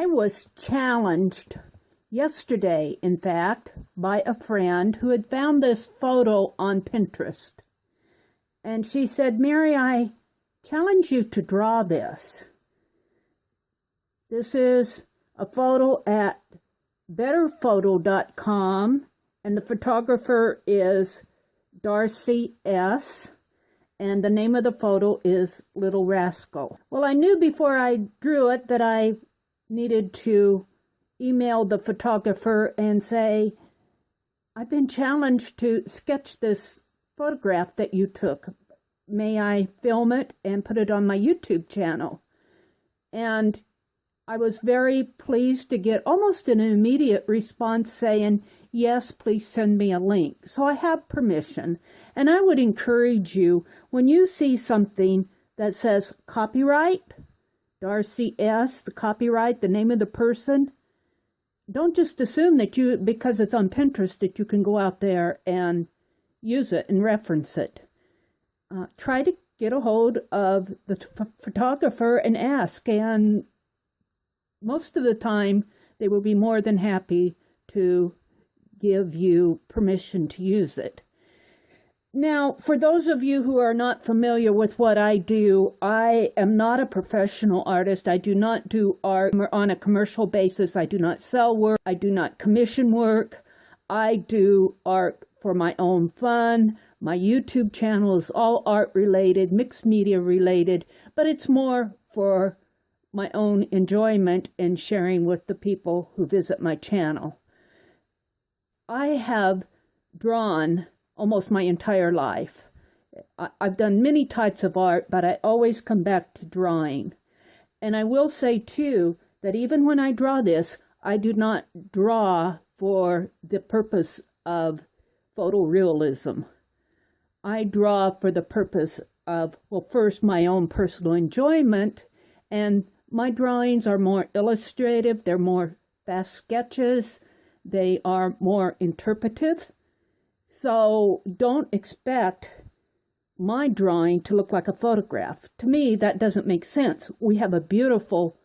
I was challenged yesterday, in fact, by a friend who had found this photo on Pinterest. And she said, Meri, I challenge you to draw this. This is a photo at betterphoto.com, and the photographer is Darcey S, and the name of the photo is Little Rascal. Well, I knew before I drew it that I needed to email the photographer and say, I've been challenged to sketch this photograph that you took. May I film it and put it on my YouTube channel? And I was very pleased to get almost an immediate response saying, yes, please send me a link. So I have permission. And I would encourage you, when you see something that says copyright, Darcey S, the copyright, the name of the person, don't just assume that you, because it's on Pinterest, that you can go out there and use it and reference it. Try to get a hold of the photographer and ask, and most of the time they will be more than happy to give you permission to use it. Now, for those of you who are not familiar with what I do, I am not a professional artist. I do not do art on a commercial basis. I do not sell work. I do not commission work. I do art for my own fun. My YouTube channel is all art related, mixed media related, but it's more for my own enjoyment and sharing with the people who visit my channel. I have drawn almost my entire life. I've done many types of art, but I always come back to drawing. And I will say, too, that even when I draw this, I do not draw for the purpose of photorealism. I draw for the purpose of, well, first, my own personal enjoyment, and my drawings are more illustrative, they're more fast sketches, they are more interpretive. So don't expect my drawing to look like a photograph. To me, that doesn't make sense. We have a beautiful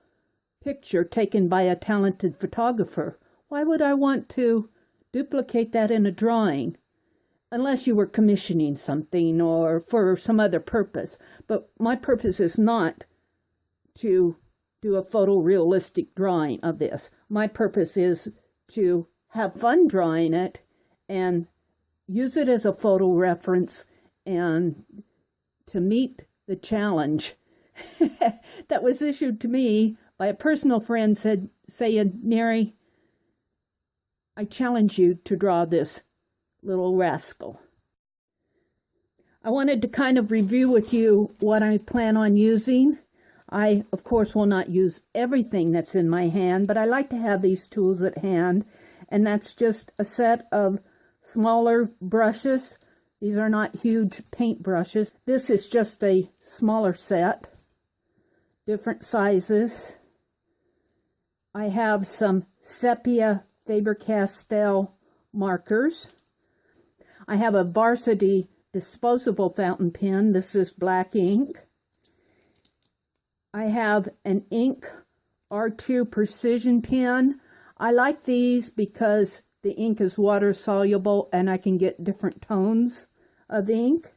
picture taken by a talented photographer. Why would I want to duplicate that in a drawing? Unless you were commissioning something or for some other purpose. But my purpose is not to do a photorealistic drawing of this. My purpose is to have fun drawing it and use it as a photo reference and to meet the challenge that was issued to me by a personal friend saying, Meri, I challenge you to draw this little rascal. I wanted to kind of review with you what I plan on using. I, of course, will not use everything that's in my hand, but I like to have these tools at hand, and that's just a set of smaller brushes. These are not huge paint brushes. This is just a smaller set, different sizes. I have some sepia Faber-Castell markers. I have a Varsity disposable fountain pen. This is black ink. I have an ink R2 precision pen. I like these because the ink is water soluble and I can get different tones of ink.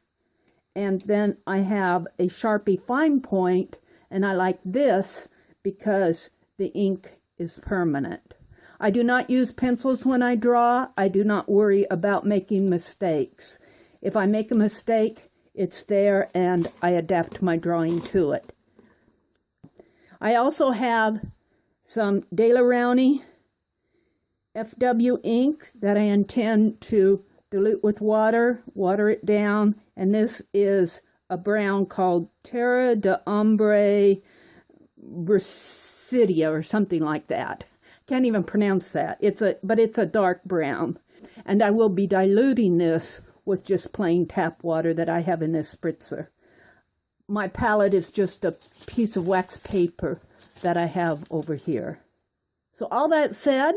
And then I have a Sharpie fine point, and I like this because the ink is permanent. I do not use pencils when I draw. I do not worry about making mistakes. If I make a mistake, it's there and I adapt my drawing to it. I also have some Daler-Rowney FW ink that I intend to dilute with water it down, and this is a brown called Terra de Ombre Brasidia or something like that. Can't even pronounce that. But it's a dark brown. And I will be diluting this with just plain tap water that I have in this spritzer. My palette is just a piece of wax paper that I have over here. So all that said,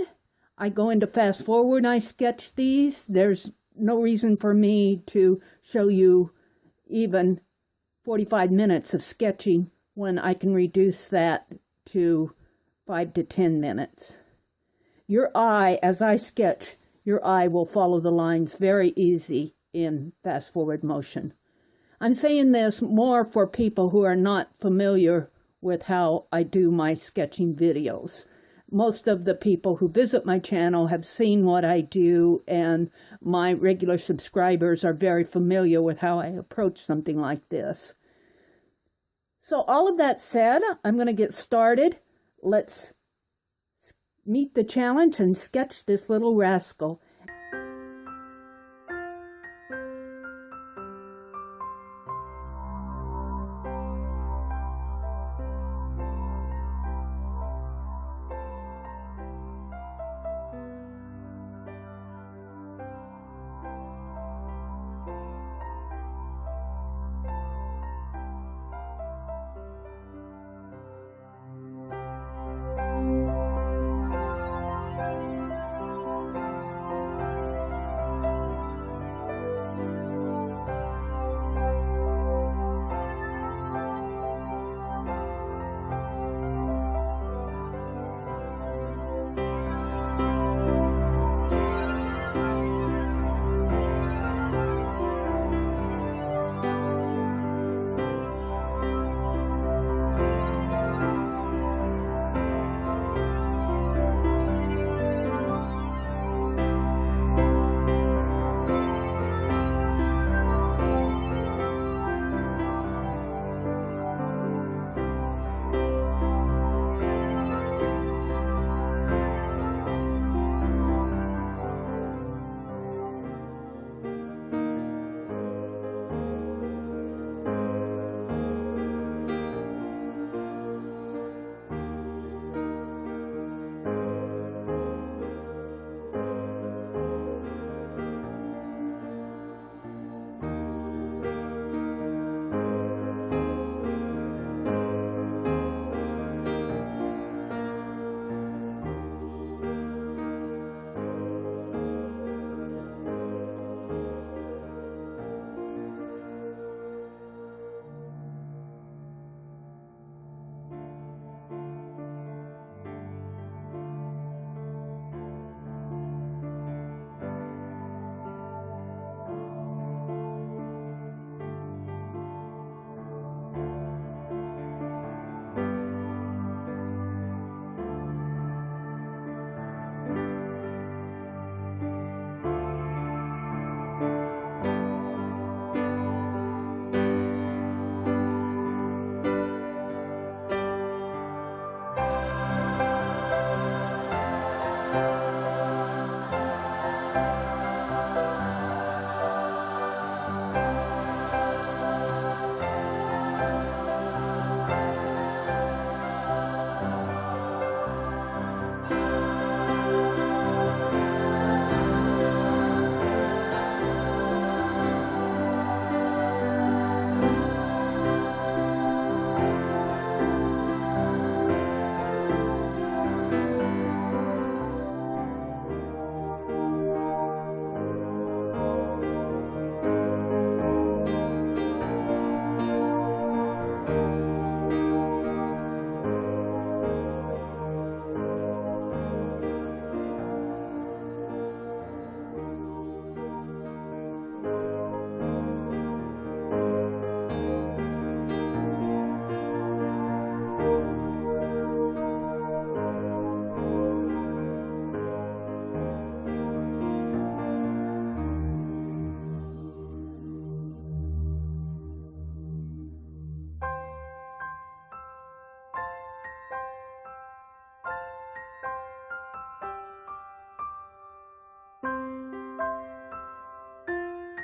I go into fast forward and I sketch these. There's no reason for me to show you even 45 minutes of sketching when I can reduce that to 5 to 10 minutes. Your eye, as I sketch, your eye will follow the lines very easy in fast forward motion. I'm saying this more for people who are not familiar with how I do my sketching videos. Most of the people who visit my channel have seen what I do, and my regular subscribers are very familiar with how I approach something like this. So all of that said, I'm going to get started. Let's meet the challenge and sketch this little rascal.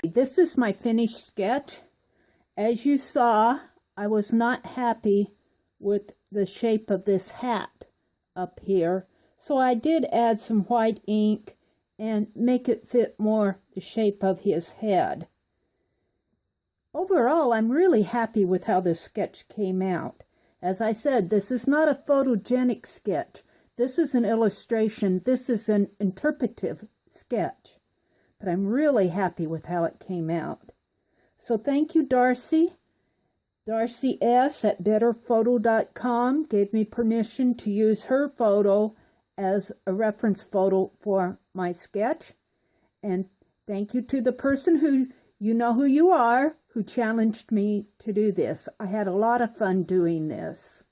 This is my finished sketch. As you saw, I was not happy with the shape of this hat up here, so I did add some white ink and make it fit more the shape of his head. Overall, I'm really happy with how this sketch came out. As I said, this is not a photogenic sketch. This is an illustration. This is an interpretive sketch. But I'm really happy with how it came out. So thank you, Darcey. Darcey S at betterphoto.com gave me permission to use her photo as a reference photo for my sketch. And thank you to the person who, you know who you are, who challenged me to do this. I had a lot of fun doing this.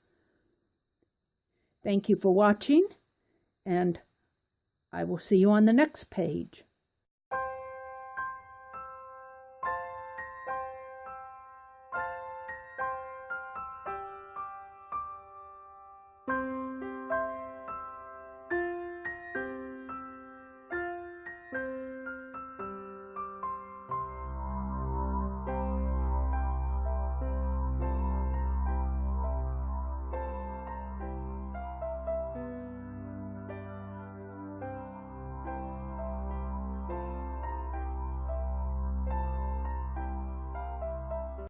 Thank you for watching, and I will see you on the next page.